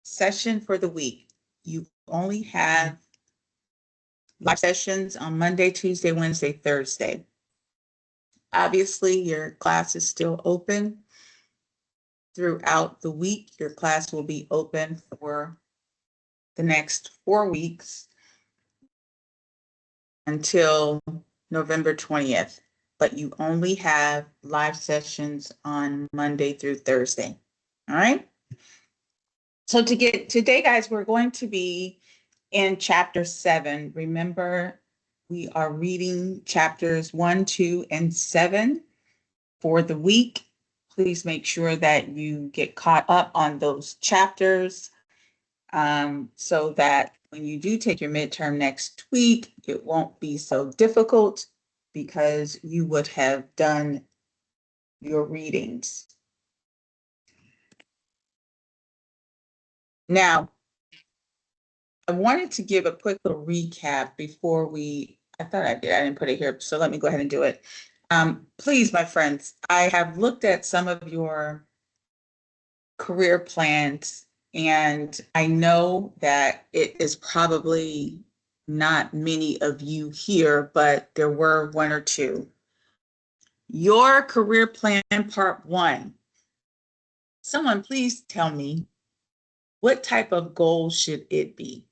session for the week. You only have live sessions on Monday, Tuesday, Wednesday, Thursday. Obviously, your class is still open throughout the week. Your class will be open for the next 4 weeks until November 20th, but you only have live sessions on Monday through Thursday. All right. So today, guys, we're going to be in chapter 7. Remember, we are reading chapters 1, 2, and 7 for the week. Please make sure that you get caught up on those chapters so that when you do take your midterm next week, it won't be so difficult because you would have done your readings. Now, I wanted to give a quick little recap before I thought I did, I didn't put it here, so let me go ahead and do it. Please, my friends, I have looked at some of your career plans, and I know that it is probably not many of you here, but there were one or two. Your career plan part 1. Someone please tell me, what type of goal should it be?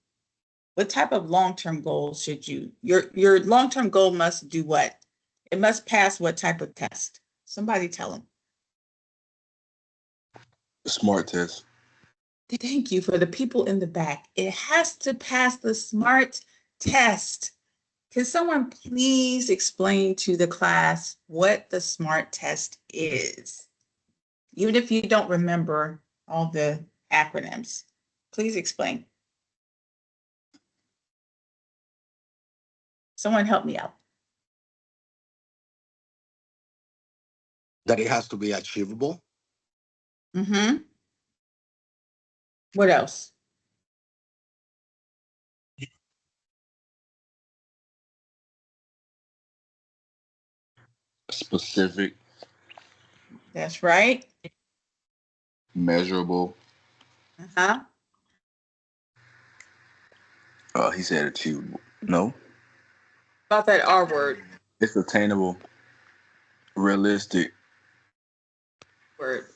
What type of long-term goals should your long-term goal must do what? It must pass what type of test? Somebody tell them. SMART test. Thank you for the people in the back. It has to pass the SMART test. Can someone please explain to the class what the SMART test is? Even if you don't remember all the acronyms, please explain. Someone help me out. That it has to be achievable. Mm-hmm. What else? Specific. That's right. Measurable. Uh-huh. He said achievable. No. About that R word. It's attainable. Realistic. Word.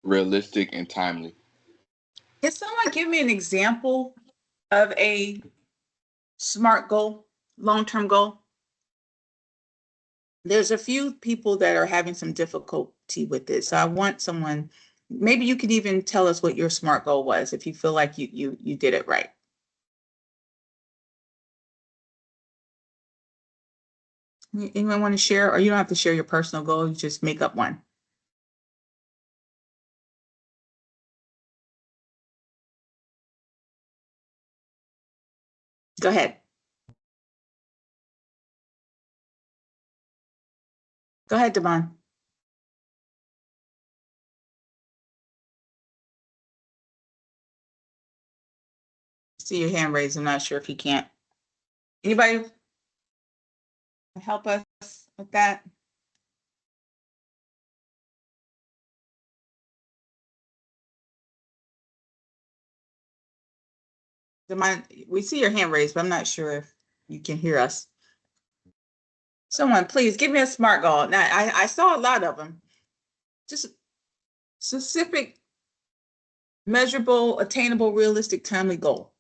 Realistic and timely. Can someone give me an example of a SMART goal, long-term goal? There's a few people that are having some difficulty with this. So I want someone, maybe you could even tell us what your SMART goal was if you feel like you did it right. Anyone want to share? Or you don't have to share your personal goal, you just make up one. Go ahead. Go ahead, Devon. See your hand raised. I'm not sure if you can't. Anybody help us with that? We see your hand raised, but I'm not sure if you can hear us. Someone, please give me a SMART goal. Now, I saw a lot of them. Just specific, measurable, attainable, realistic, timely goal.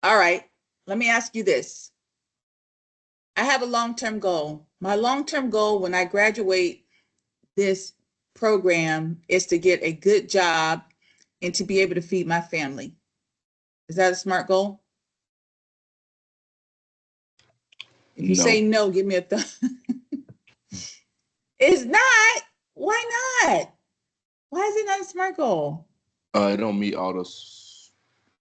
All right, let me ask you this. I have a long-term goal. My long-term goal when I graduate this program is to get a good job and to be able to feed my family. Is that a SMART goal? If you say no, give me a thumb. It's not. Why not? Why is it not a SMART goal? It don't meet all those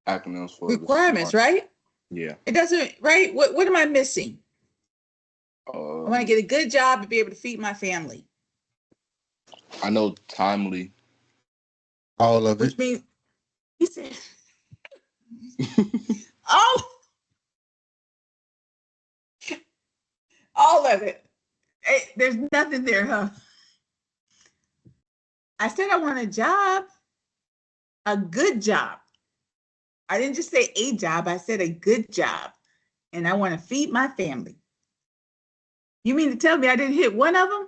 acronyms for requirements, right? Yeah. It doesn't, right? What am I missing? I want to get a good job and be able to feed my family. I know timely. All of Which it. means, he said, oh, all of it. Hey, there's nothing there, huh? I said I want a job. A good job. I didn't just say a job, I said a good job. And I want to feed my family. You mean to tell me I didn't hit one of them?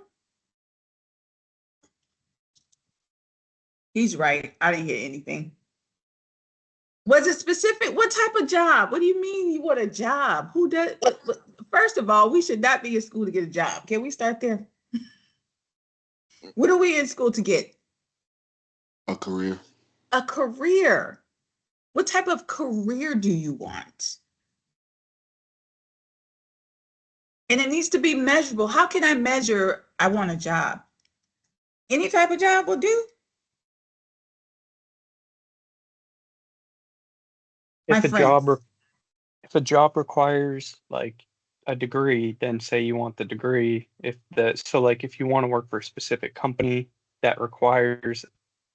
He's right. I didn't hit anything. Was it specific? What type of job? What do you mean you want a job? Who does? First of all, we should not be in school to get a job. Can we start there? What are we in school to get? A career. A career. What type of career do you want? And it needs to be measurable. How can I measure I want a job? Any type of job will do. My If a friends. if a job requires like a degree, then say you want the degree. If you want to work for a specific company that requires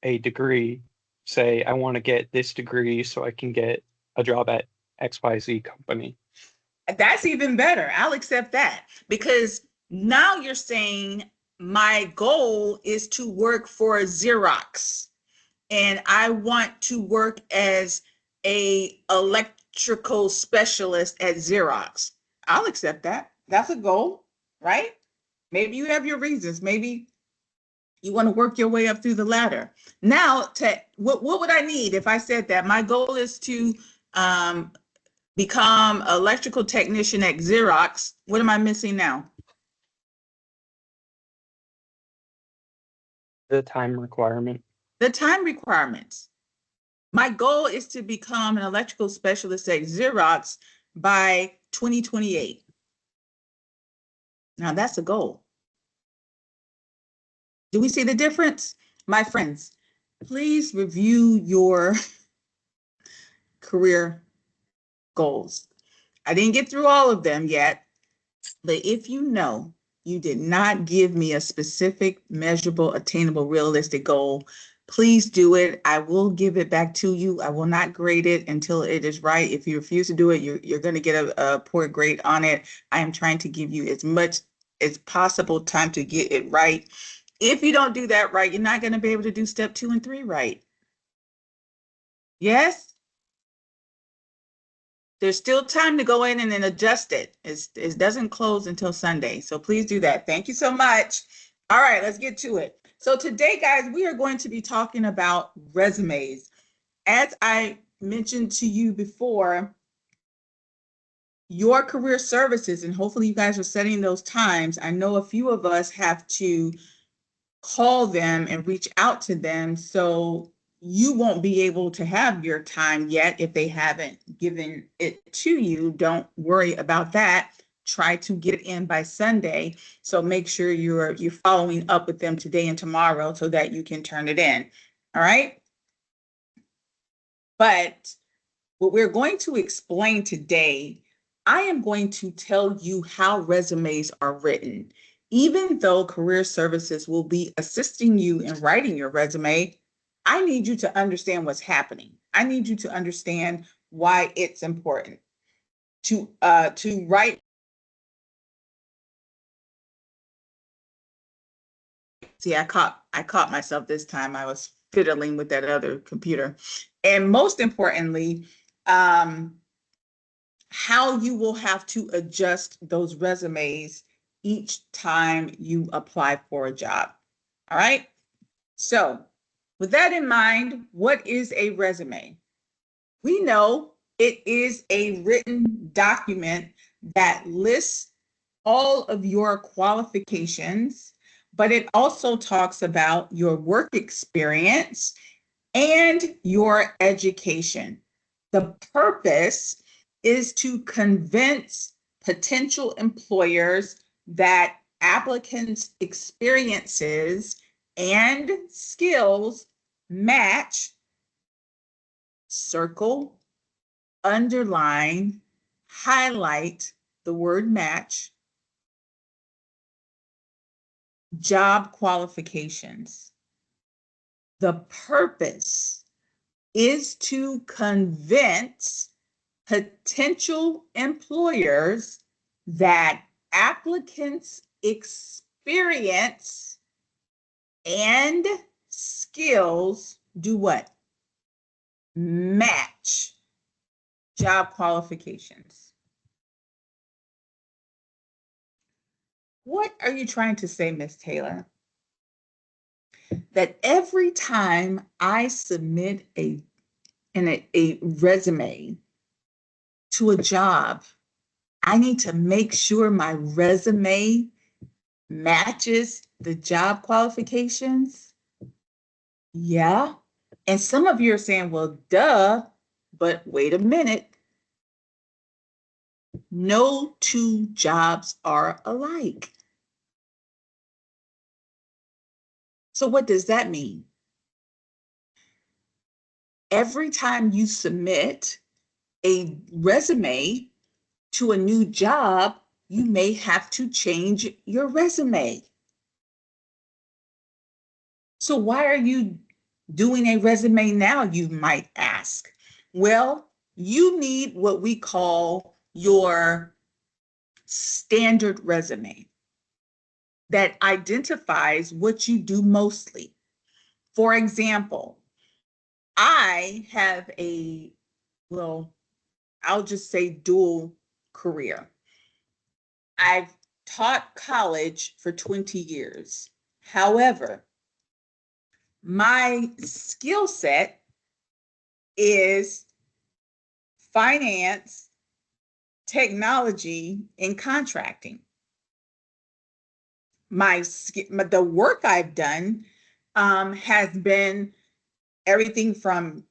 a degree, say I want to get this degree so I can get a job at XYZ company. That's even better. I'll accept that because now you're saying my goal is to work for Xerox and I want to work as a electrical specialist at Xerox. I'll accept that. That's a goal, right? Maybe you have your reasons. Maybe you want to work your way up through the ladder. Now, what would I need if I said that my goal is to become electrical technician at Xerox? What am I missing now? The time requirement. The time requirements. My goal is to become an electrical specialist at Xerox by 2028. Now that's a goal. Do we see the difference? My friends, please review your career goals. I didn't get through all of them yet, but if you know you did not give me a specific, measurable, attainable, realistic goal, please do it. I will give it back to you. I will not grade it until it is right. If you refuse to do it, you're going to get a poor grade on it. I am trying to give you as much as possible time to get it right. If you don't do that right, you're not going to be able to do step 2 and 3 right. Yes? There's still time to go in and then adjust it. It doesn't close until Sunday. So please do that. Thank you so much. All right, let's get to it. So today, guys, we are going to be talking about resumes. As I mentioned to you before, your career services, and hopefully you guys are setting those times. I know a few of us have to call them and reach out to them. So you won't be able to have your time yet if they haven't given it to you. Don't worry about that. Try to get it in by Sunday. So make sure you're following up with them today and tomorrow so that you can turn it in. All right. But what we're going to explain today, I am going to tell you how resumes are written. Even though career services will be assisting you in writing your resume, I need you to understand what's happening. I need you to understand why it's important to write. See, I caught myself this time. I was fiddling with that other computer. And most importantly, how you will have to adjust those resumes each time you apply for a job. All right. So with that in mind, what is a resume? We know it is a written document that lists all of your qualifications, but it also talks about your work experience and your education. The purpose is to convince potential employers that applicants' experiences and skills match, circle, underline, highlight the word match, job qualifications. The purpose is to convince potential employers that applicants' experience and skills do what? match job qualifications. What are you trying to say, Miss Taylor? That every time I submit a resume to a job, I need to make sure my resume matches the job qualifications? Yeah. And some of you are saying, well, duh, but wait a minute. No two jobs are alike. So what does that mean? Every time you submit a resume to a new job, you may have to change your resume. So why are you doing a resume now, you might ask? Well, you need what we call your standard resume that identifies what you do mostly. For example, I have well, I'll just say dual career. I've taught college for 20 years. However, my skill set is finance, technology, and contracting. The work I've done has been everything from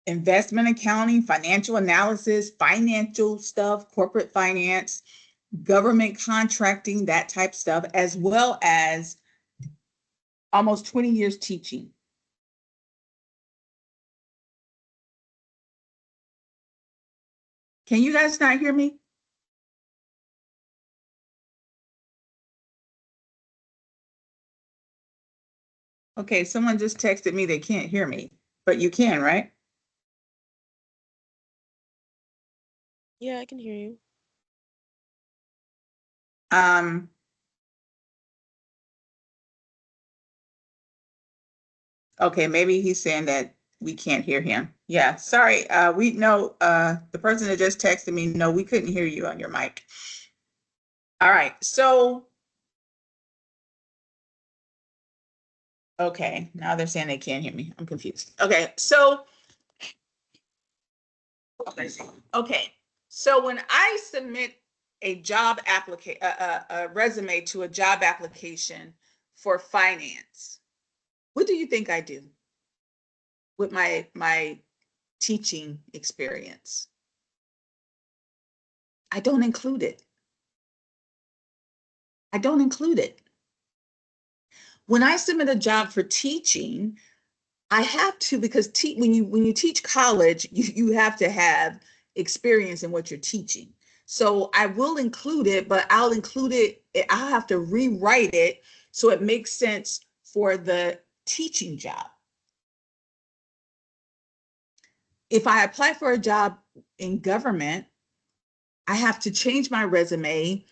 investment accounting, financial analysis, financial stuff, corporate finance, government contracting, that type stuff, as well as almost 20 years teaching. Can you guys not hear me? Okay, someone just texted me they can't hear me, but you can, right? Yeah, I can hear you. Um, okay, maybe he's saying that we can't hear him. Yeah, sorry. We know the person that just texted me, no, we couldn't hear you on your mic. All right, so okay, now they're saying they can't hear me. I'm confused. Okay, so when I submit a job application, a resume to a job application for finance, what do you think I do with my teaching experience? I don't include it. I don't include it. When I submit a job for teaching, I have to, because when you teach college, you have to have experience in what you're teaching. So I will include it, but I'll have to rewrite it so it makes sense for the teaching job. If I apply for a job in government, I have to change my resume.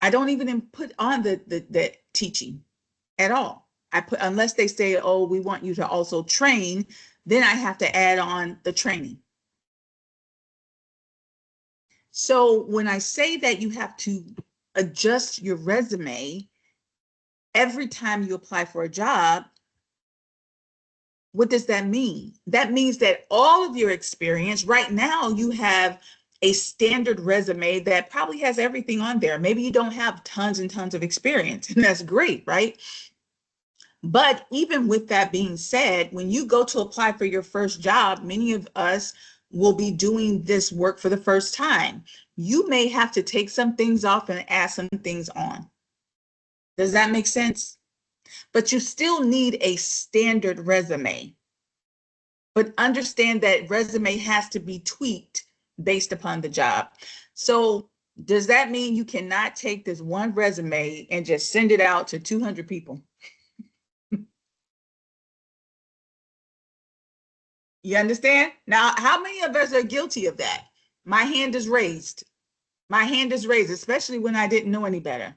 I don't even put on the teaching at all. I put, unless they say, oh, we want you to also train, then I have to add on the training. So when I say that you have to adjust your resume every time you apply for a job, what does that mean? That means that all of your experience, right now you have a standard resume that probably has everything on there. Maybe you don't have tons and tons of experience, and that's great, right? But even with that being said, when you go to apply for your first job, many of us will be doing this work for the first time. You may have to take some things off and add some things on. Does that make sense? But you still need a standard resume. But understand that resume has to be tweaked based upon the job. So does that mean you cannot take this one resume and just send it out to 200 people? You understand? Now, how many of us are guilty of that? My hand is raised. My hand is raised, especially when I didn't know any better.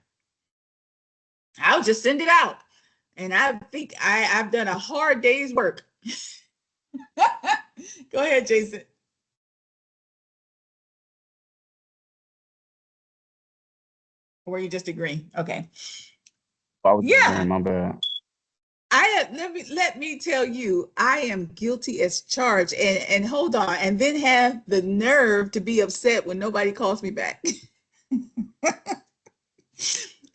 I'll just send it out. And I think I've done a hard day's work. Go ahead, Jason. Or were you just agreeing? Okay. I was Yeah. agreeing, my bad. Let me tell you, I am guilty as charged. And hold on, and then have the nerve to be upset when nobody calls me back.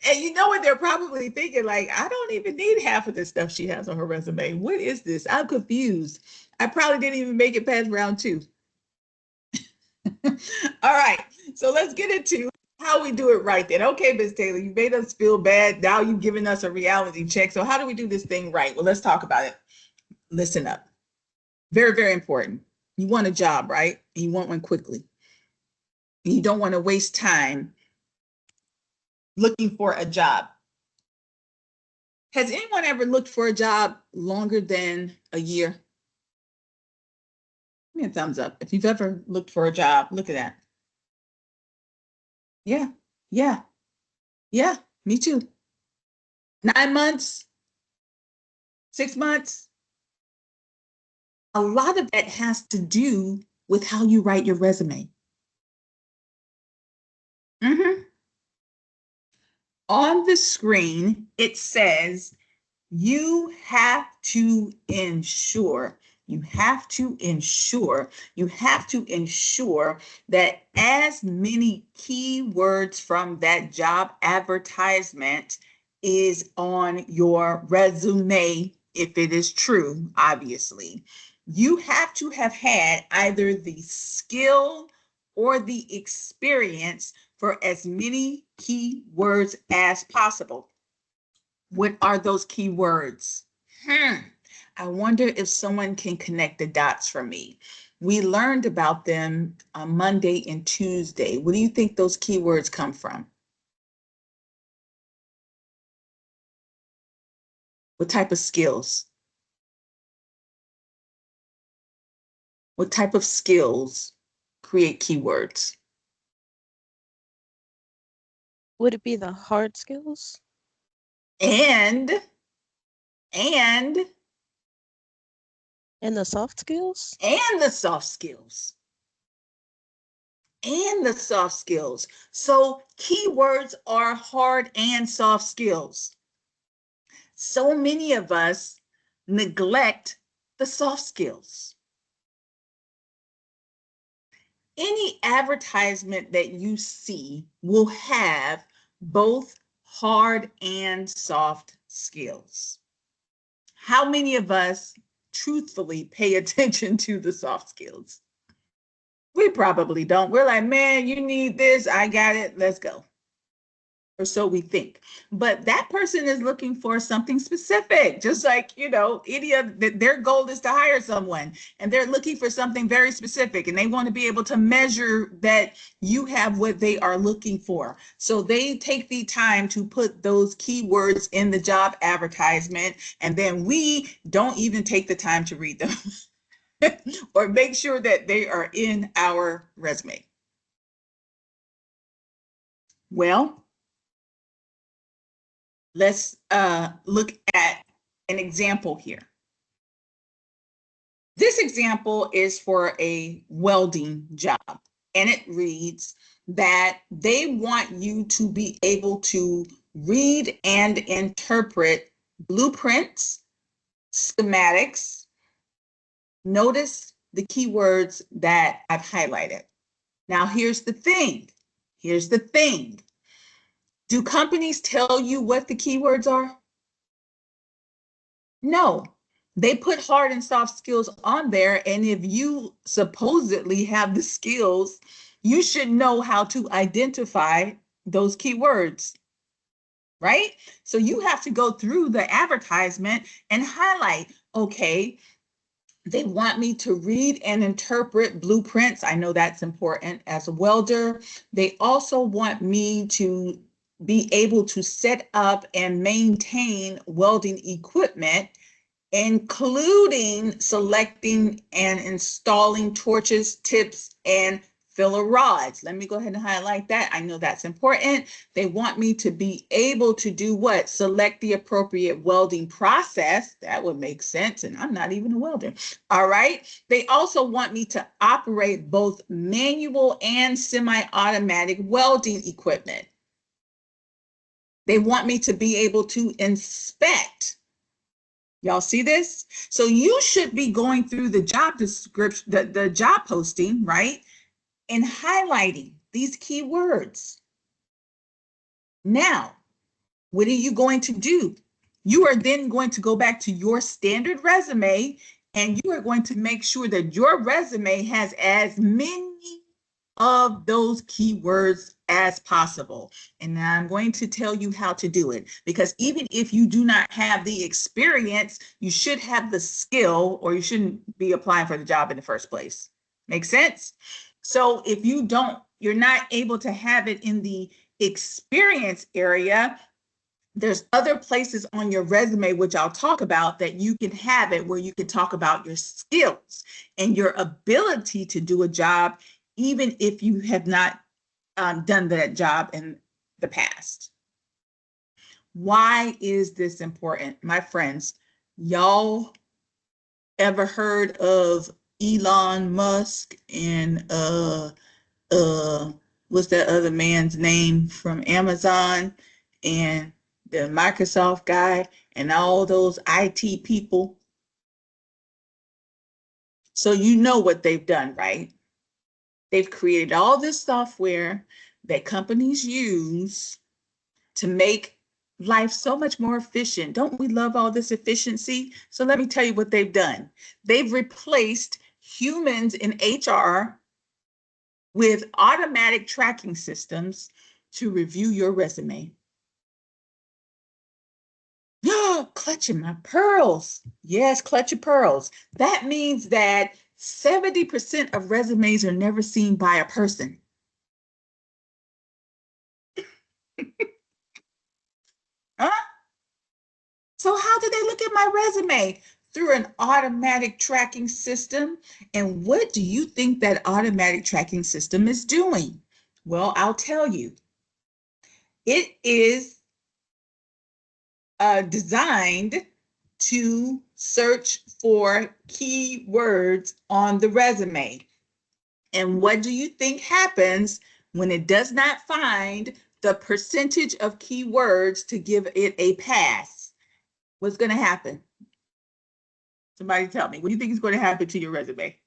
And you know what they're probably thinking? Like, I don't even need half of the stuff she has on her resume. What is this? I'm confused. I probably didn't even make it past round 2. All right, so let's get into how we do it right then. Okay, Ms. Taylor, you made us feel bad. Now you've given us a reality check. So how do we do this thing right? Well, let's talk about it. Listen up. Very, very important. You want a job, right? You want one quickly. You don't want to waste time looking for a job. Has anyone ever looked for a job longer than a year? Give me a thumbs up. If you've ever looked for a job, look at that. Yeah, yeah, yeah, me too. 9 months, 6 months. A lot of that has to do with how you write your resume. On the screen, it says you have to ensure that as many keywords from that job advertisement is on your resume, if it is true, obviously. You have to have had either the skill or the experience for as many keywords as possible. What are those keywords? I wonder if someone can connect the dots for me. We learned about them on Monday and Tuesday. What do you think those keywords come from? What type of skills? What type of skills create keywords? Would it be the hard skills? And And the soft skills? the soft skills. And the soft skills. So keywords are hard and soft skills. So many of us neglect the soft skills. Any advertisement that you see will have both hard and soft skills. How many of us truthfully pay attention to the soft skills? We probably don't. We're like, man, you need this. I got it. Let's go. Or so we think. But that person is looking for something specific, just like, any of their goal is to hire someone and they're looking for something very specific and they want to be able to measure that you have what they are looking for. So they take the time to put those keywords in the job advertisement, and then we don't even take the time to read them or make sure that they are in our resume. Well, let's look at an example here. This example is for a welding job, and it reads that they want you to be able to read and interpret blueprints, schematics. Notice the keywords that I've highlighted. Now, here's the thing. Do companies tell you what the keywords are? No, they put hard and soft skills on there. And if you supposedly have the skills, you should know how to identify those keywords, right? So you have to go through the advertisement and highlight, okay, they want me to read and interpret blueprints. I know that's important as a welder. They also want me to be able to set up and maintain welding equipment, including selecting and installing torches, tips, and filler rods. Let me go ahead and highlight that. I know that's important. They want me to be able to do what? Select the appropriate welding process. That would make sense. And I'm not even a welder. All right. They also want me to operate both manual and semi-automatic welding equipment. They want me to be able to inspect. Y'all see this? So you should be going through the job description, the job posting, right? And highlighting these key words. Now, what are you going to do? You are then going to go back to your standard resume, and you are going to make sure that your resume has as many of those keywords as possible. And now I'm going to tell you how to do it, because even if you do not have the experience, you should have the skill, or you shouldn't be applying for the job in the first place. Make sense? So if you're not able to have it in the experience area, there's other places on your resume, which I'll talk about, that you can have it where you can talk about your skills and your ability to do a job, even if you have not done that job in the past. Why is this important? My friends, y'all ever heard of Elon Musk and what's that other man's name from Amazon, and the Microsoft guy, and all those IT people? So you know what they've done, right? They've created all this software that companies use to make life so much more efficient. Don't we love all this efficiency? So let me tell you what they've done. They've replaced humans in HR with automatic tracking systems to review your resume. Clutching my pearls. Yes, clutch your pearls. That means that 70% of resumes are never seen by a person. Huh? So how do they look at my resume? Through an automatic tracking system. And what do you think that automatic tracking system is doing? Well, I'll tell you. It is designed to search for keywords on the resume. And what do you think happens when it does not find the percentage of keywords to give it a pass? What's going to happen? Somebody tell me. What do you think is going to happen to your resume?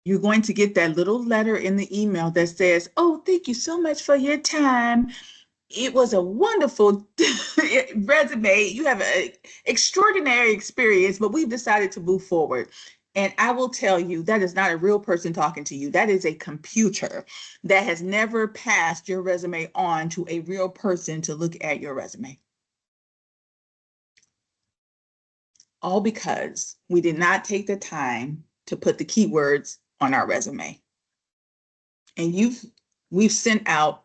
You're going to get that little letter in the email that says, "Oh, thank you so much for your time. It was a wonderful resume. You have an extraordinary experience, but we've decided to move forward." And I will tell you, that is not a real person talking to you. That is a computer that has never passed your resume on to a real person to look at your resume. All because we did not take the time to put the keywords on our resume. And we've sent out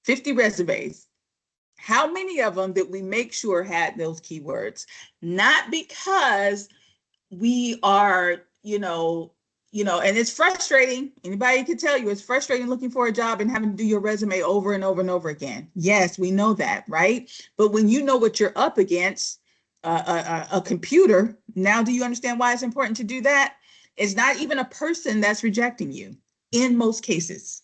50 resumes. How many of them did we make sure had those keywords? Not because we are, and it's frustrating. Anybody can tell you it's frustrating looking for a job and having to do your resume over and over and over again. Yes, we know that, right? But when you know what you're up against, a computer, now do you understand why it's important to do that? It's not even a person that's rejecting you in most cases.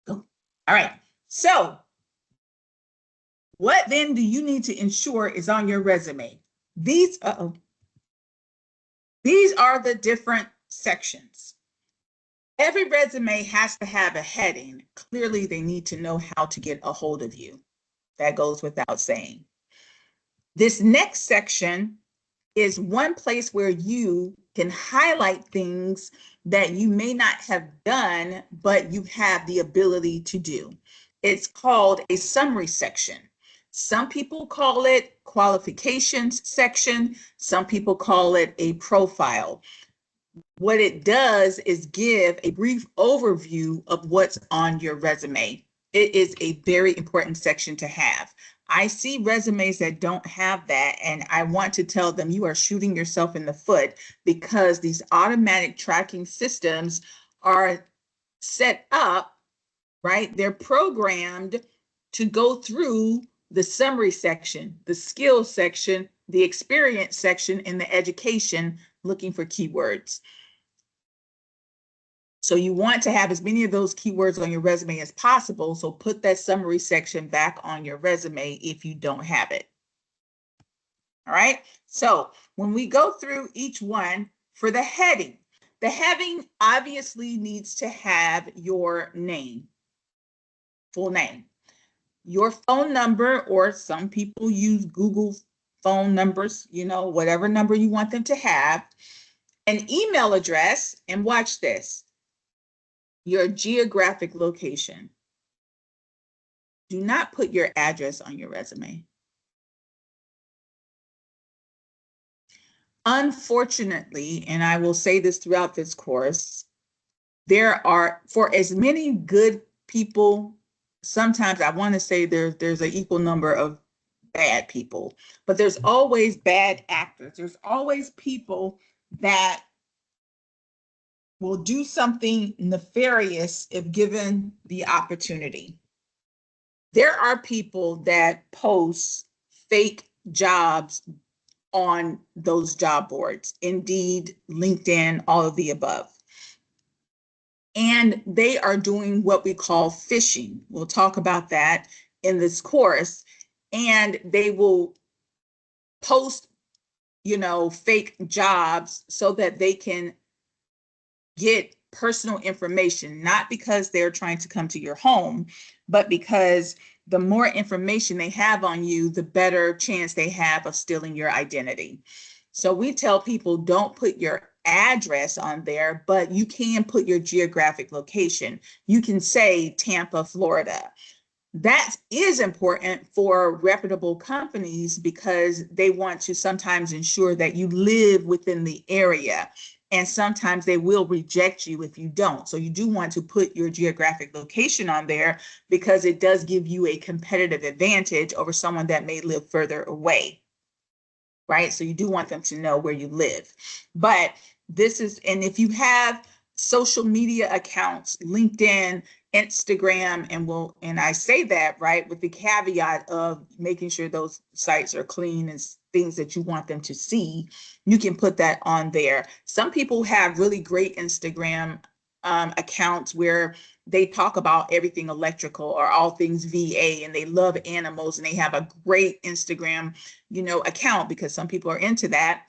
Go. All right. So what then do you need to ensure is on your resume? These are the different sections. Every resume has to have a heading. Clearly, they need to know how to get a hold of you. That goes without saying. This next section is one place where you can highlight things that you may not have done, but you have the ability to do. It's called a summary section. Some people call it qualifications section. Some people call it a profile. What it does is give a brief overview of what's on your resume. It is a very important section to have. I see resumes that don't have that, and I want to tell them you are shooting yourself in the foot because these automatic tracking systems are set up, right? They're programmed to go through the summary section, the skills section, the experience section, and the education looking for keywords. So you want to have as many of those keywords on your resume as possible. So put that summary section back on your resume if you don't have it. All right. So when we go through each one for the heading obviously needs to have your name, full name, your phone number, or some people use Google phone numbers, you know, whatever number you want them to have, an email address, and watch this, your geographic location. Do not put your address on your resume. Unfortunately, and I will say this throughout this course, there are, for as many good people, sometimes I want to say there's an equal number of bad people, but there's always bad actors. There's always people that will do something nefarious if given the opportunity. There are people that post fake jobs on those job boards, Indeed, LinkedIn, all of the above. And they are doing what we call phishing. We'll talk about that in this course. And they will post, you know, fake jobs so that they can get personal information, not because they're trying to come to your home, but because the more information they have on you, the better chance they have of stealing your identity. So we tell people don't put your address on there, but you can put your geographic location. You can say Tampa, Florida. That is important for reputable companies because they want to sometimes ensure that you live within the area. And sometimes they will reject you if you don't. So you do want to put your geographic location on there because it does give you a competitive advantage over someone that may live further away, right? So you do want them to know where you live. But this is, and if you have social media accounts, LinkedIn, Instagram, and I say that, right, with the caveat of making sure those sites are clean and things that you want them to see, you can put that on there. Some people have really great Instagram accounts where they talk about everything electrical or all things VA, and they love animals, and they have a great Instagram, you know, account because some people are into that.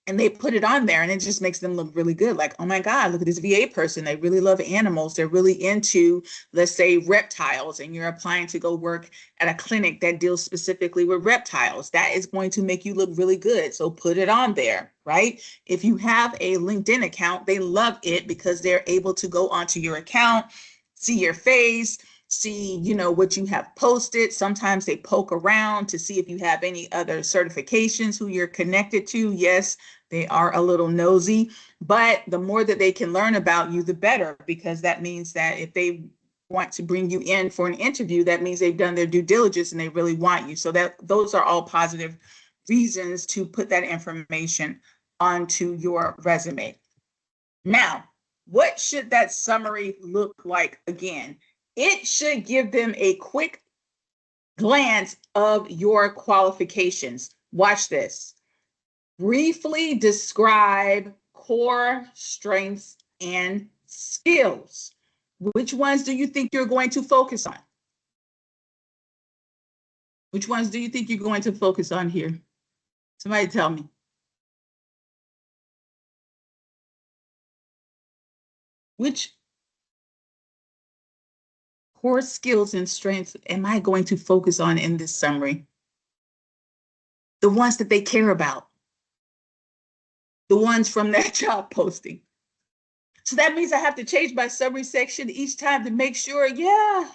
And they put it on there and it just makes them look really good. Like, oh my God, look at this VA person. They really love animals. They're really into, let's say, reptiles, and you're applying to go work at a clinic that deals specifically with reptiles. That is going to make you look really good. So put it on there, right? If you have a LinkedIn account, they love it because they're able to go onto your account, see your face, see, you know, what you have posted. Sometimes they poke around to see if you have any other certifications, who you're connected to. Yes, they are a little nosy, but the more that they can learn about you, the better, because that means that if they want to bring you in for an interview, that means they've done their due diligence and they really want you. So that those are all positive reasons to put that information onto your resume. Now, what should that summary look like again? It should give them a quick glance of your qualifications. Watch this. Briefly describe core strengths and skills. Which ones do you think you're going to focus on? Which ones do you think you're going to focus on here? Somebody tell me. Which core skills and strengths am I going to focus on in this summary? The ones that they care about. The ones from that job posting. So that means I have to change my summary section each time to make sure, yeah,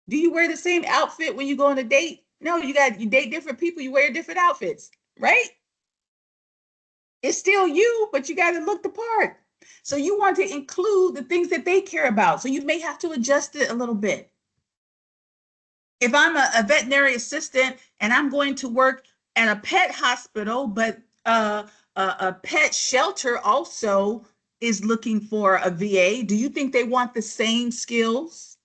Do you wear the same outfit when you go on a date? No, you date different people, you wear different outfits, right? It's still you, but you got to look the part. So you want to include the things that they care about. So you may have to adjust it a little bit. If I'm a veterinary assistant and I'm going to work at a pet hospital, but a pet shelter also is looking for a VA, do you think they want the same skills?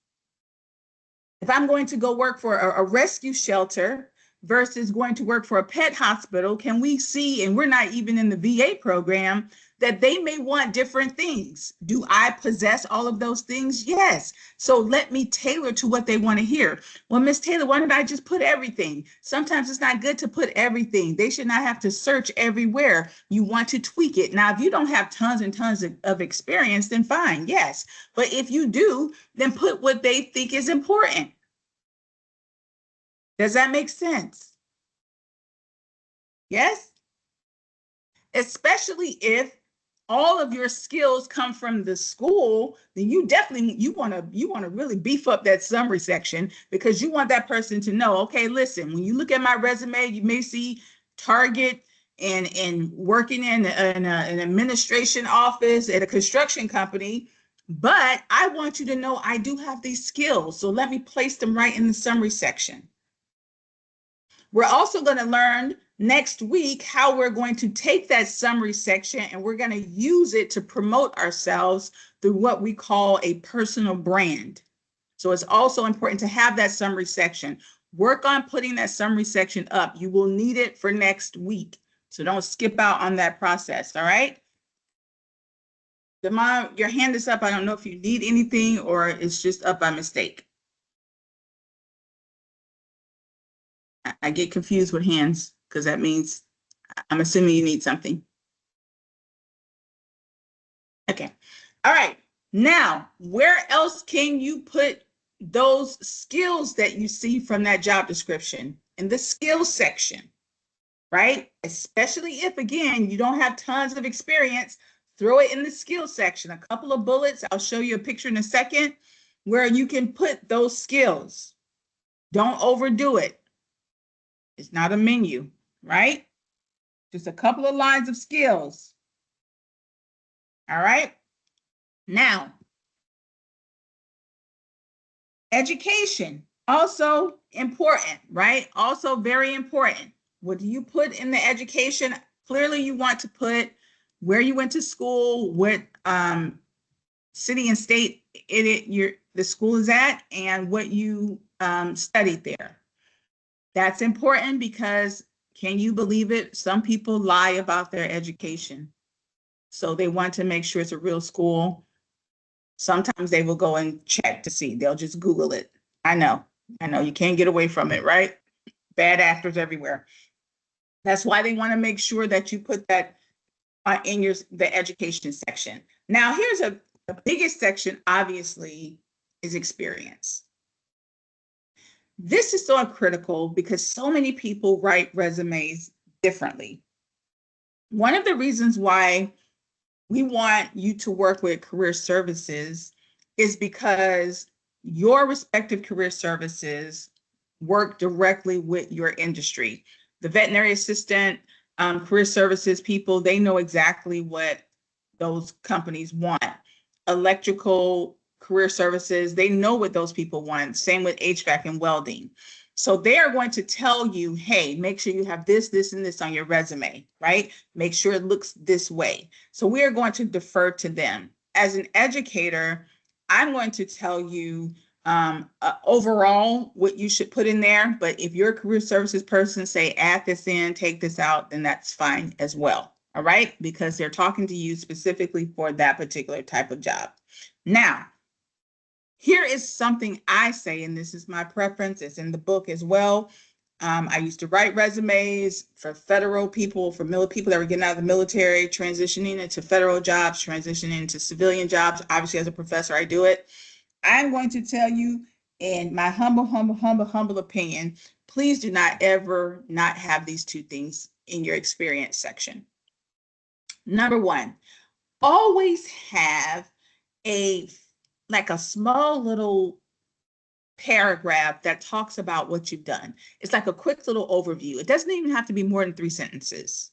If I'm going to go work for a rescue shelter versus going to work for a pet hospital, can we see, and we're not even in the VA program, that they may want different things? Do I possess all of those things? Yes. So let me tailor to what they want to hear. Well, Miss Taylor, why don't I just put everything? Sometimes it's not good to put everything. They should not have to search everywhere. You want to tweak it. Now, if you don't have tons and tons of experience, then fine, yes. But if you do, then put what they think is important. Does that make sense? Yes? Especially if all of your skills come from the school, then you definitely you want to really beef up that summary section, because you want that person to know, okay, listen, when you look at my resume, you may see Target and working in an administration office at a construction company, but I want you to know I do have these skills. So let me place them right in the summary section. We're also going to learn next week how we're going to take that summary section and we're going to use it to promote ourselves through what we call a personal brand. So it's also important to have that summary section. Work on putting that summary section up. You will need it for next week. So don't skip out on that process, all right? Demond, your hand is up. I don't know if you need anything or it's just up by mistake. I get confused with hands because that means I'm assuming you need something. Okay. All right. Now, where else can you put those skills that you see from that job description? In the skills section, right? Especially if, again, you don't have tons of experience, throw it in the skills section. A couple of bullets. I'll show you a picture in a second where you can put those skills. Don't overdo it. It's not a menu, right? Just a couple of lines of skills. All right. Now, education, also important, right? Also very important. What do you put in the education? Clearly, you want to put where you went to school, what city and state the school is at, and what you studied there. That's important because, can you believe it? Some people lie about their education. So they want to make sure it's a real school. Sometimes they will go and check to see. They'll just Google it. I know, you can't get away from it, right? Bad actors everywhere. That's why they want to make sure that you put that in the education section. Now, here's the biggest section, obviously, is experience. This is so critical because so many people write resumes differently. One of the reasons why we want you to work with career services is because your respective career services work directly with your industry. The veterinary assistant, career services people, they know exactly what those companies want. Electrical career services, they know what those people want. Same with HVAC and welding. So they are going to tell you, hey, make sure you have this, this, and this on your resume, right? Make sure it looks this way. So we are going to defer to them. As an educator, I'm going to tell you overall what you should put in there. But if you're a career services person, say add this in, take this out, then that's fine as well. All right, because they're talking to you specifically for that particular type of job. Now, here is something I say, and this is my preference. It's in the book as well. I used to write resumes for federal people, for people that were getting out of the military, transitioning into federal jobs, transitioning into civilian jobs. Obviously, as a professor, I do it. I'm going to tell you, in my humble opinion, please do not ever not have these two things in your experience section. Number one, always have a small little paragraph that talks about what you've done. It's like a quick little overview. It doesn't even have to be more than 3 sentences.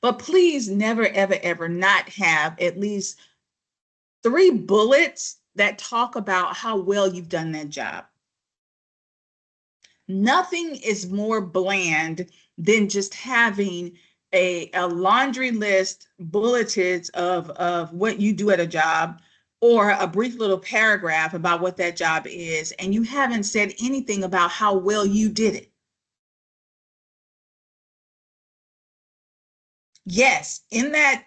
But please never, ever, ever not have at least 3 bullets that talk about how well you've done that job. Nothing is more bland than just having a laundry list bulleted of what you do at a job, or a brief little paragraph about what that job is, and you haven't said anything about how well you did it. Yes, in that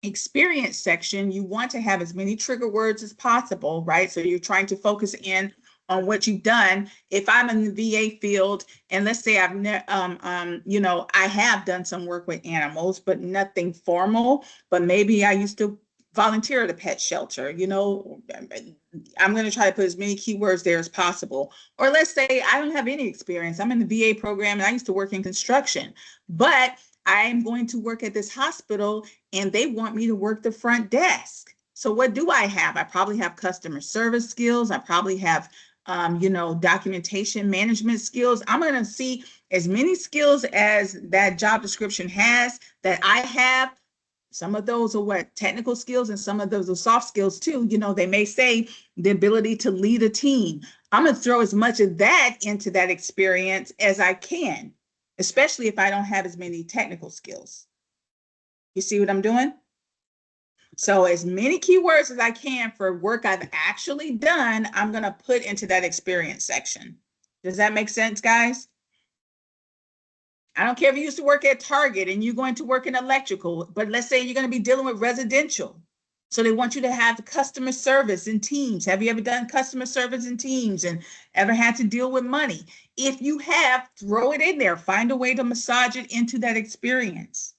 experience section, you want to have as many trigger words as possible, right? So you're trying to focus in on what you've done. If I'm in the VA field, and let's say I have done some work with animals, but nothing formal, but maybe I used to volunteer at a pet shelter, I'm going to try to put as many keywords there as possible. Or let's say I don't have any experience. I'm in the VA program and I used to work in construction, but I'm going to work at this hospital and they want me to work the front desk. So what do I have? I probably have customer service skills. I probably have, documentation management skills. I'm going to see as many skills as that job description has that I have. Some of those are technical skills, and some of those are soft skills too. They may say the ability to lead a team. I'm going to throw as much of that into that experience as I can, especially if I don't have as many technical skills. You see what I'm doing? So as many keywords as I can for work I've actually done, I'm going to put into that experience section. Does that make sense, guys? I don't care if you used to work at Target and you're going to work in electrical, but let's say you're going to be dealing with residential. So they want you to have customer service in teams. Have you ever done customer service in teams and ever had to deal with money? If you have, throw it in there. Find a way to massage it into that experience.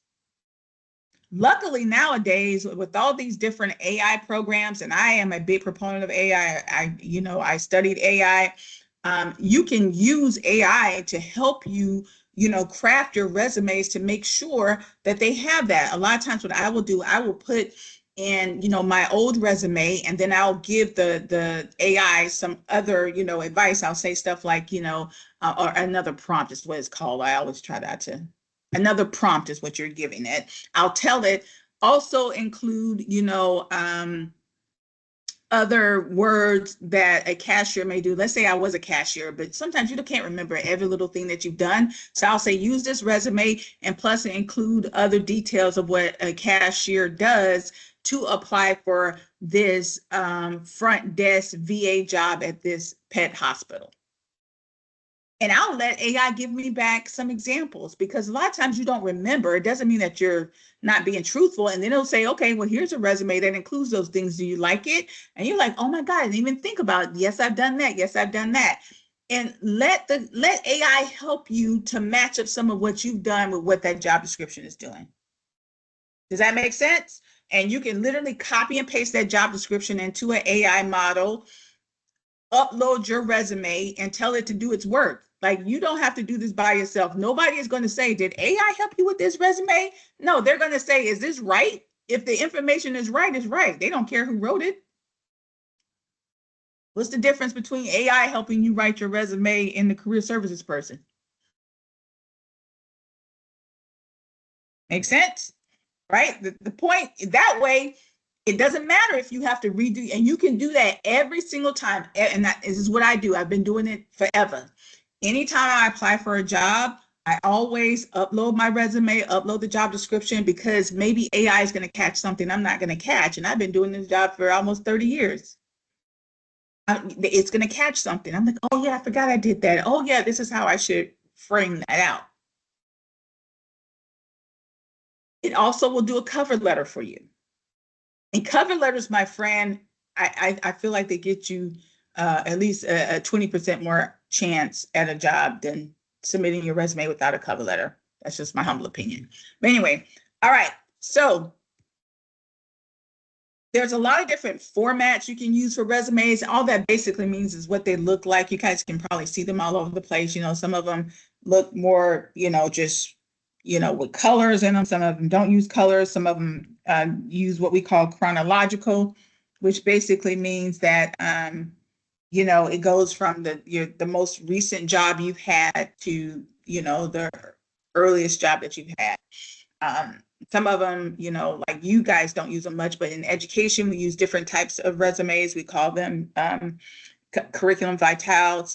Luckily nowadays, with all these different AI programs, and I am a big proponent of AI. I studied AI. You can use AI to help you, craft your resumes to make sure that they have that. A lot of times what I will do, I will put in, my old resume, and then I'll give the AI some other, advice. I'll say stuff like, or another prompt is what it's called. I always try that to. Another prompt is what you're giving it. I'll tell it also include, other words that a cashier may do. Let's say I was a cashier, but sometimes you can't remember every little thing that you've done. So I'll say use this resume and plus include other details of what a cashier does to apply for this front desk VA job at this pet hospital. And I'll let AI give me back some examples, because a lot of times you don't remember. It doesn't mean that you're not being truthful. And then it'll say, okay, well, here's a resume that includes those things. Do you like it? And you're like, oh my God, I didn't even think about it. Yes, I've done that. Yes, I've done that. And let AI help you to match up some of what you've done with what that job description is doing. Does that make sense? And you can literally copy and paste that job description into an AI model, upload your resume, and tell it to do its work. Like, you don't have to do this by yourself. Nobody is going to say, did AI help you with this resume? No, they're going to say, is this right? If the information is right, it's right. They don't care who wrote it. What's the difference between AI helping you write your resume and the career services person? Make sense? Right? The point, that way, it doesn't matter if you have to redo, and you can do that every single time. And that is what I do. I've been doing it forever. Anytime I apply for a job, I always upload my resume, upload the job description, because maybe AI is going to catch something I'm not going to catch. And I've been doing this job for almost 30 years. It's going to catch something. I'm like, oh yeah, I forgot I did that. Oh yeah, this is how I should frame that out. It also will do a cover letter for you. And cover letters, my friend, I feel like they get you at least a 20% more chance at a job than submitting your resume without a cover letter. That's just my humble opinion. But anyway, all right. So there's a lot of different formats you can use for resumes. All that basically means is what they look like. You guys can probably see them all over the place. Some of them look more, just, with colors in them. Some of them don't use colors. Some of them use what we call chronological, which basically means that, it goes from the most recent job you've had to, the earliest job that you've had. Some of them, like you guys don't use them much, but in education, we use different types of resumes. We call them curriculum vitae.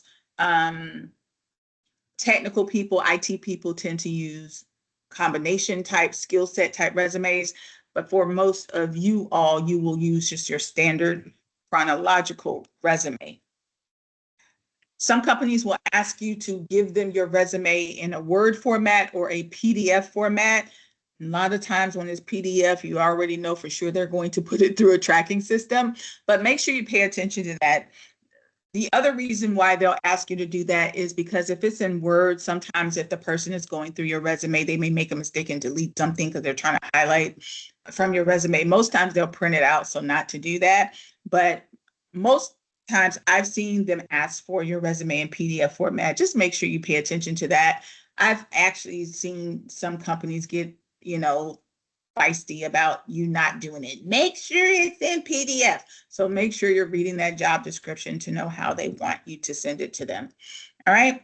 Technical people, IT people tend to use combination type, skill set type resumes. But for most of you all, you will use just your standard chronological resume. Some companies will ask you to give them your resume in a Word format or a PDF format. A lot of times when it's PDF, you already know for sure they're going to put it through a tracking system, but make sure you pay attention to that. The other reason why they'll ask you to do that is because if it's in Word, sometimes if the person is going through your resume, they may make a mistake and delete something because they're trying to highlight from your resume. Most times they'll print it out, so not to do that. But most times I've seen them ask for your resume in PDF format. Just make sure you pay attention to that. I've actually seen some companies get, feisty about you not doing it. Make sure it's in PDF. So make sure you're reading that job description to know how they want you to send it to them. All right.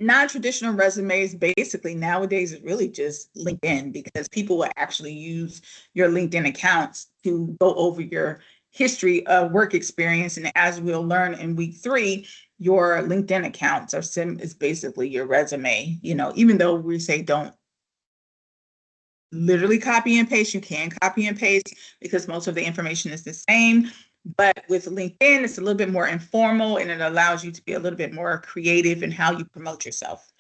Non-traditional resumes basically nowadays is really just LinkedIn, because people will actually use your LinkedIn accounts to go over your history of work experience. And as we'll learn in week 3, your LinkedIn accounts is basically your resume. Even though we say don't literally copy and paste, you can copy and paste because most of the information is the same. But with LinkedIn, it's a little bit more informal, and it allows you to be a little bit more creative in how you promote yourself.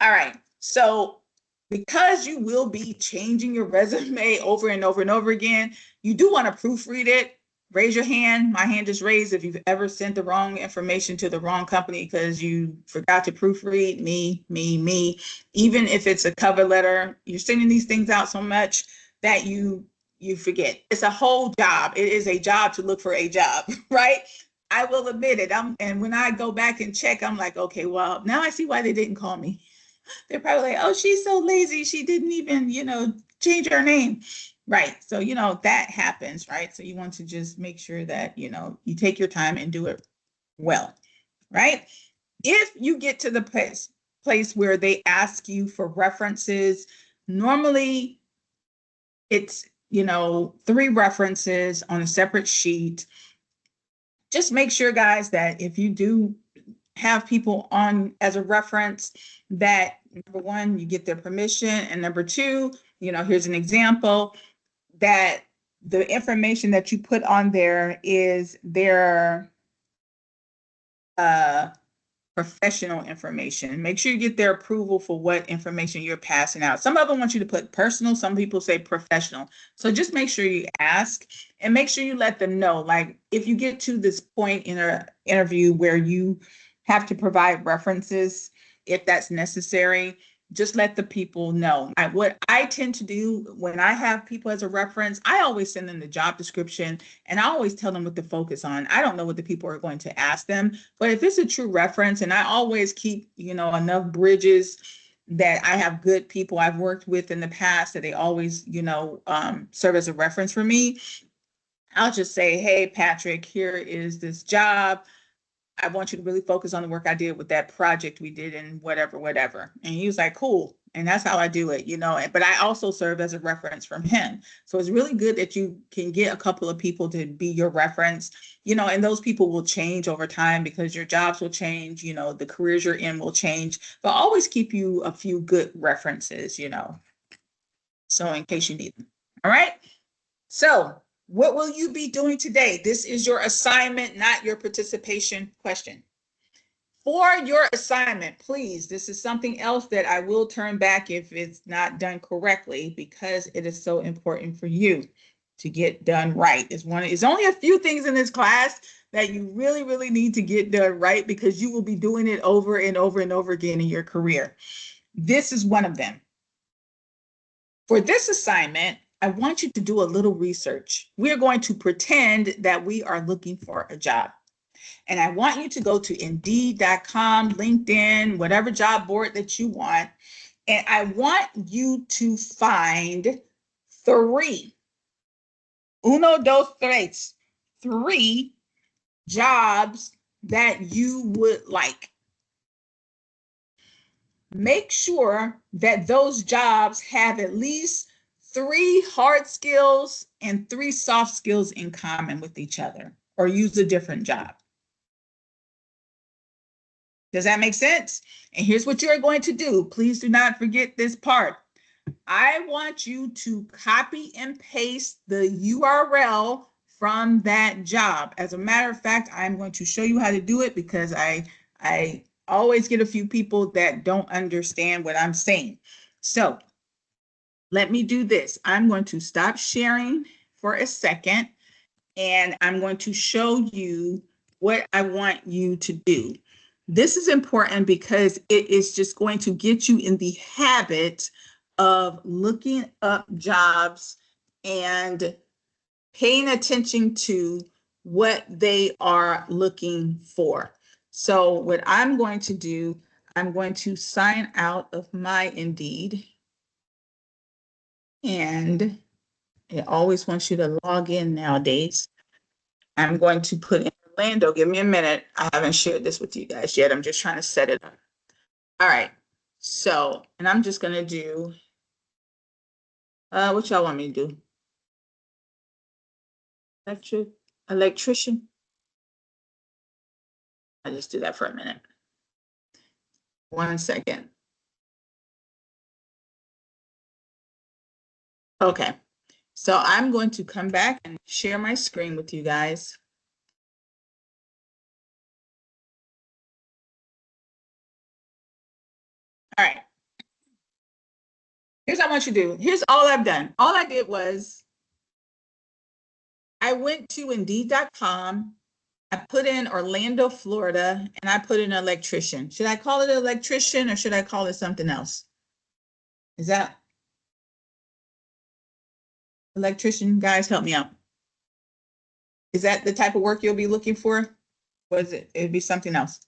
All right. So because you will be changing your resume over and over and over again, you do want to proofread it. Raise your hand. My hand is raised if you've ever sent the wrong information to the wrong company because you forgot to proofread. Me. Even if it's a cover letter, you're sending these things out so much that you forget. It's a whole job. It is a job to look for a job, right? I will admit it. And when I go back and check, I'm like, okay, well, now I see why they didn't call me. They're probably like, oh, she's so lazy. She didn't even, change her name. Right. So, that happens, right? So you want to just make sure that, you take your time and do it well, right? If you get to the place where they ask you for references, normally it's, 3 references on a separate sheet. Just make sure, guys, that if you do have people on as a reference, that number 1, you get their permission, and number 2, here's an example, that the information that you put on there is their professional information. Make sure you get their approval for what information you're passing out. Some of them want you to put personal, some people say professional. So just make sure you ask and make sure you let them know. Like if you get to this point in an interview where you have to provide references, if that's necessary, just let the people know. What I tend to do when I have people as a reference, I always send them the job description and I always tell them what to focus on. I don't know what the people are going to ask them, but if it's a true reference, and I always keep, enough bridges that I have good people I've worked with in the past that they always, serve as a reference for me. I'll just say, hey, Patrick, here is this job. I want you to really focus on the work I did with that project we did and whatever. And he was like, cool. And that's how I do it, but I also serve as a reference from him. So it's really good that you can get a couple of people to be your reference, and those people will change over time because your jobs will change, the careers you're in will change, but always keep you a few good references, so in case you need them. All right. So what will you be doing today? This is your assignment, not your participation question. For your assignment, please, this is something else that I will turn back if it's not done correctly because it is so important for you to get done right. It's only a few things in this class that you really, really need to get done right because you will be doing it over and over and over again in your career. This is one of them. For this assignment, I want you to do a little research. We're going to pretend that we are looking for a job. And I want you to go to Indeed.com, LinkedIn, whatever job board that you want. And I want you to find 3, 1, 2, 3, 3 jobs that you would like. make sure that those jobs have at least 3 hard skills and 3 soft skills in common with each other, or use a different job. Does that make sense? And here's what you're going to do. Please do not forget this part. I want you to copy and paste the URL from that job. As a matter of fact, I'm going to show you how to do it because I always get a few people that don't understand what I'm saying. So let me do this. I'm going to stop sharing for a second, and I'm going to show you what I want you to do. This is important because it is just going to get you in the habit of looking up jobs and paying attention to what they are looking for. So what I'm going to do, I'm going to sign out of my Indeed. And it always wants you to log in nowadays. I'm going to put in Orlando. Give me a minute. I haven't shared this with you guys yet. I'm just trying to set it up. All right. So, and I'm just going to do, what y'all want me to do? Electrician. I'll just do that for a minute. 1 second. Okay. So I'm going to come back and share my screen with you guys. All right. Here's what I want you to do. Here's all I've done. All I did was I went to Indeed.com. I put in Orlando, Florida, and I put in electrician. Should I call it an electrician or should I call it something else? Is that electrician? Guys, help me out. Is that the type of work you'll be looking for? Or is it? It'd be something else.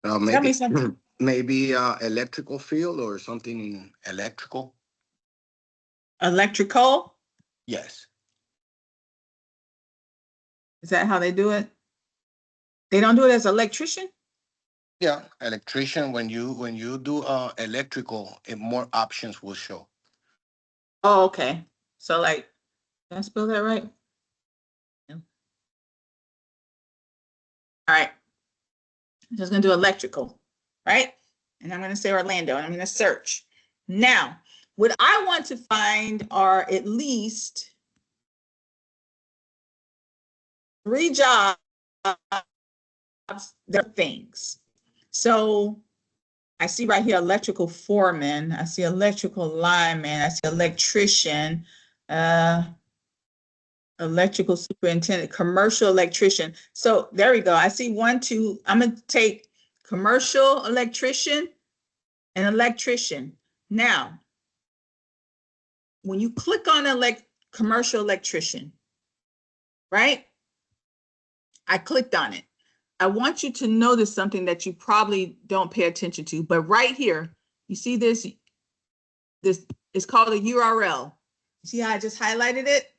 Tell me Maybe something. maybe electrical field or something electrical. Electrical? Yes. Is that how they do it? They don't do it as electrician? Yeah, electrician. When you do electrical, more options will show. Oh, okay. So like, did I spell that right? No. All right. I'm just gonna do electrical, right? And I'm gonna say Orlando and I'm gonna search. Now, what I want to find are at least 3 jobs that are things. So I see right here electrical foreman, I see electrical lineman, I see electrician, electrical superintendent, commercial electrician. So there we go. I see 1, 2. I'm gonna take commercial electrician and electrician. Now, when you click on commercial electrician, right? I clicked on it. I want you to notice something that you probably don't pay attention to, but right here, you see this is called a URL. See how I just highlighted it?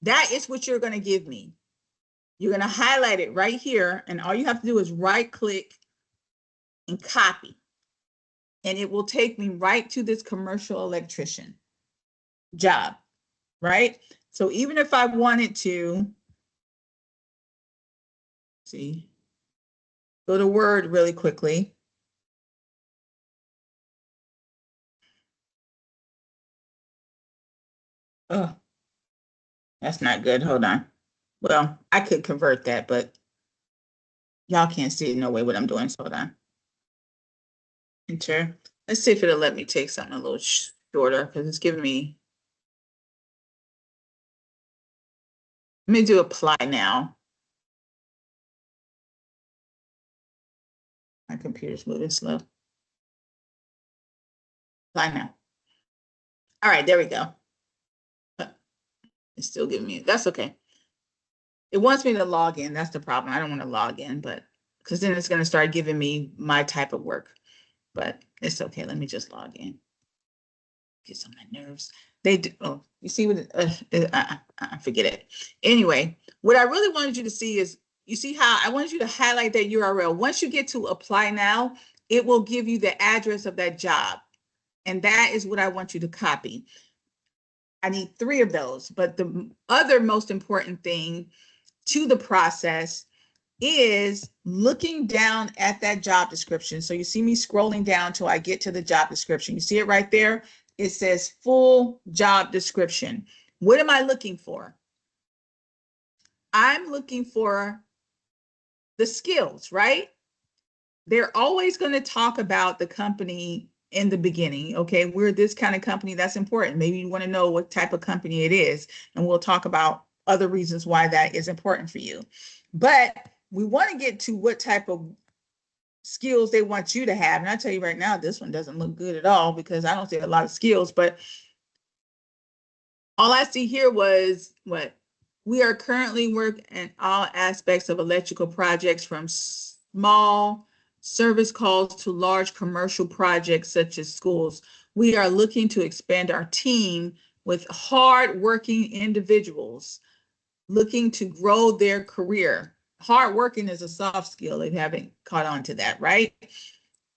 That is what you're going to give me. You're going to highlight it right here, and all you have to do is right click and copy. And it will take me right to this commercial electrician job, right? So even if I wanted to, see, go to Word really quickly. Oh, that's not good. Hold on. Well, I could convert that, but y'all can't see it no way what I'm doing. So hold on. Enter. Let's see if it'll let me take something a little shorter because it's giving me. Let me do apply now. My computer's moving slow. Apply now. All right, there we go. It's still giving me, that's okay. It wants me to log in. That's the problem. I don't want to log in, but because then it's going to start giving me my type of work. But it's okay. Let me just log in. gets on my nerves. They do. Oh, you see what? Forget it. Anyway, what I really wanted you to see is, you see how I wanted you to highlight that URL. Once you get to apply now, it will give you the address of that job. And that is what I want you to copy. I need 3 of those. But the other most important thing to the process is looking down at that job description. So you see me scrolling down till I get to the job description. You see it right there? It says full job description. What am I looking for? I'm looking for the skills, right? They're always going to talk about the company in the beginning. Okay, we're this kind of company. That's important. Maybe you want to know what type of company it is, and we'll talk about other reasons why that is important for you. But we want to get to what type of skills they want you to have. And I tell you right now, this one doesn't look good at all because I don't see a lot of skills, but all I see here was what we are currently working in all aspects of electrical projects, from small service calls to large commercial projects such as schools. We are looking to expand our team with hard-working individuals looking to grow their career. Hard working is a soft skill. They haven't caught on to that, right?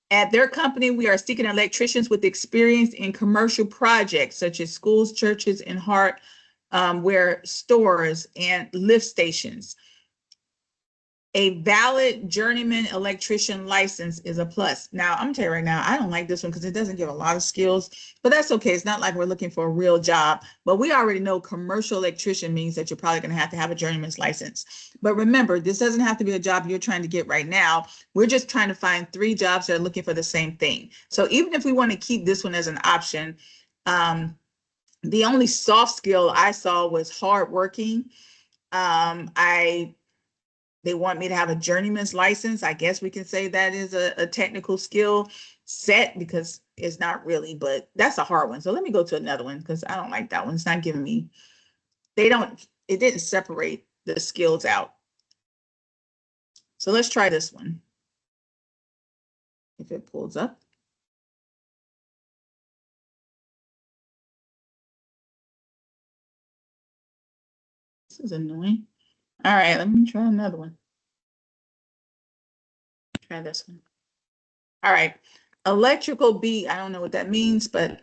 At their company, we are seeking electricians with experience in commercial projects such as schools, churches, and hardware stores and lift stations. A valid journeyman electrician license is a plus. Now, I'm gonna tell you right now, I don't like this one because it doesn't give a lot of skills, but that's okay. It's not like we're looking for a real job, but we already know commercial electrician means that you're probably gonna have to have a journeyman's license. But remember, this doesn't have to be a job you're trying to get right now. We're just trying to find 3 jobs that are looking for the same thing. So even if we want to keep this one as an option, the only soft skill I saw was hardworking. They want me to have a journeyman's license. I guess we can say that is a technical skill set, because it's not really, but that's a hard one. So let me go to another one because I don't like that one. It's not giving me, it didn't separate the skills out. So let's try this one. If it pulls up. This is annoying. All right, let me try another one. Try this one. All right, electrical B, I don't know what that means, but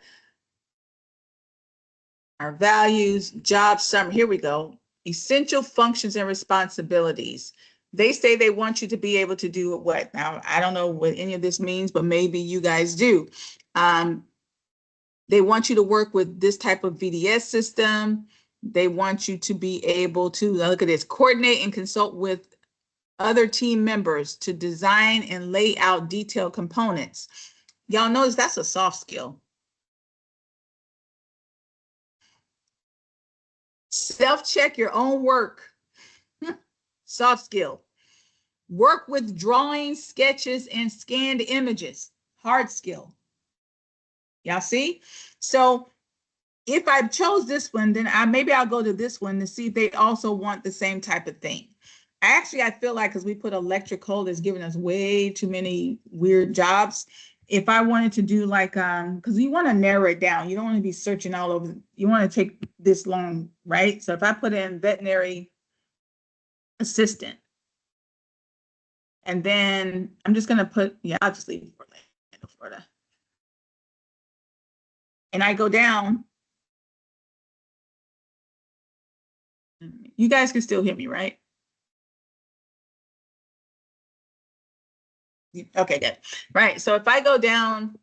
our values, job summary, here we go. Essential functions and responsibilities. They say they want you to be able to do what? Now, I don't know what any of this means, but maybe you guys do. They want you to work with this type of VDS system. They want you to be able to, look at this, coordinate and consult with other team members to design and lay out detailed components. Y'all notice that's a soft skill. Self-check your own work. Soft skill. Work with drawings, sketches, and scanned images. Hard skill. Y'all see? So if I chose this one, then maybe I'll go to this one to see if they also want the same type of thing. Actually, I feel like because we put electrical, it's giving us way too many weird jobs. If I wanted to do like, because you want to narrow it down. You don't want to be searching all over. You want to take this long, right? So if I put in veterinary assistant, and then I'm just going to put, yeah, I'll just leave Orlando, Florida. And I go down. You guys can still hear me, right? Okay, good. Right. So if I go down,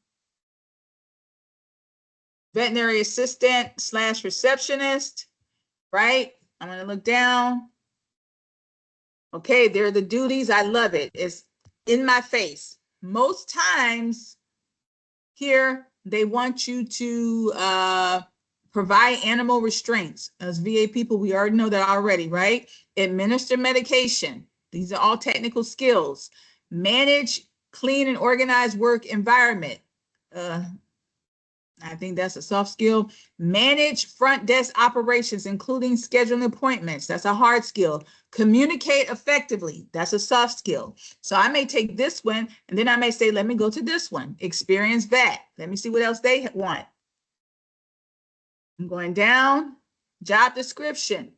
veterinary assistant / receptionist, right? I'm going to look down. Okay, there are the duties. I love it. It's in my face. Most times here, they want you to provide animal restraints. As VA people, we already know that already, right? Administer medication. These are all technical skills. Manage clean and organized work environment. I think that's a soft skill. Manage front desk operations, including scheduling appointments. That's a hard skill. Communicate effectively. That's a soft skill. So I may take this one, and then I may say, let me go to this one. Experience that. Let me see what else they want. I'm going down. Job description.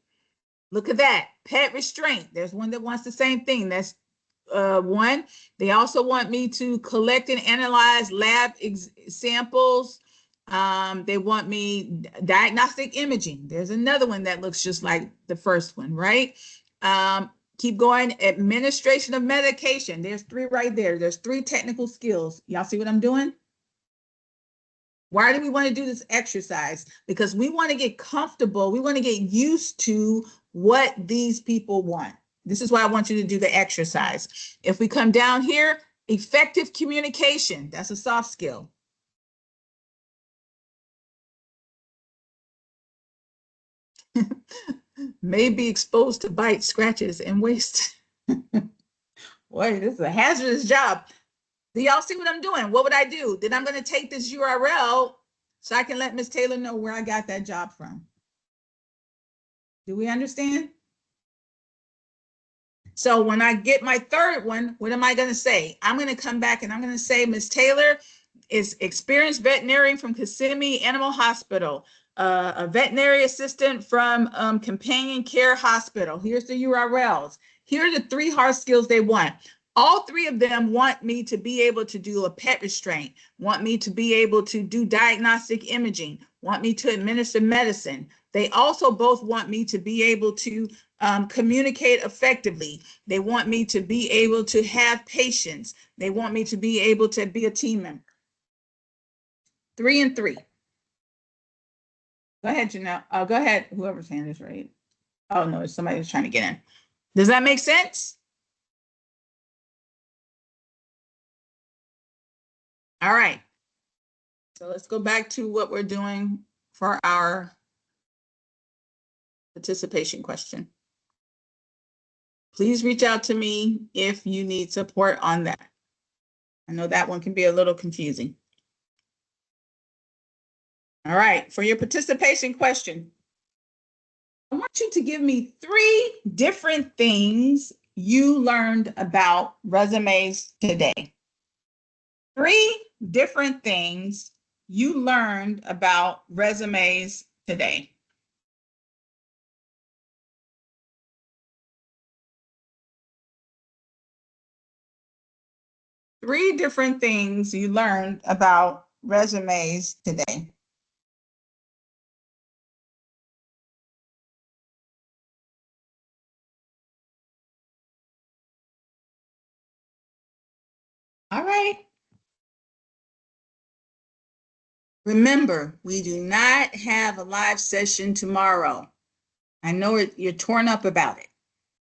Look at that. Pet restraint. There's one that wants the same thing. That's one. They also want me to collect and analyze lab samples. They want me diagnostic imaging. There's another one that looks just like the first one, right? Keep going. Administration of medication. There's three right there. There's three technical skills. Y'all see what I'm doing? Why do we want to do this exercise? Because we want to get comfortable. We want to get used to what these people want. This is why I want you to do the exercise. If we come down here, effective communication, that's a soft skill. May be exposed to bites, scratches, and waste. Boy, this is a hazardous job. Do y'all see what I'm doing? What would I do? Then I'm going to take this URL so I can let Ms. Taylor know where I got that job from. Do we understand? So when I get my third one, what am I going to say? I'm going to come back and I'm going to say, Ms. Taylor is experienced veterinarian from Kissimmee Animal Hospital, a veterinary assistant from Companion Care Hospital. Here's the URLs. Here are the three hard skills they want. All three of them want me to be able to do a pet restraint, want me to be able to do diagnostic imaging, want me to administer medicine. They also both want me to be able to communicate effectively. They want me to be able to have patience. They want me to be able to be a team member. 3 and 3. Go ahead, Janelle. Go ahead. Whoever's hand is right. Oh, no, somebody was trying to get in. Does that make sense? All right. So let's go back to what we're doing for our participation question. Please reach out to me if you need support on that. I know that one can be a little confusing. All right, for your participation question, I want you to give me 3 different things you learned about resumes today. 3 different things you learned about resumes today. Three different things you learned about resumes today. All right. Remember, we do not have a live session tomorrow. I know you're torn up about it.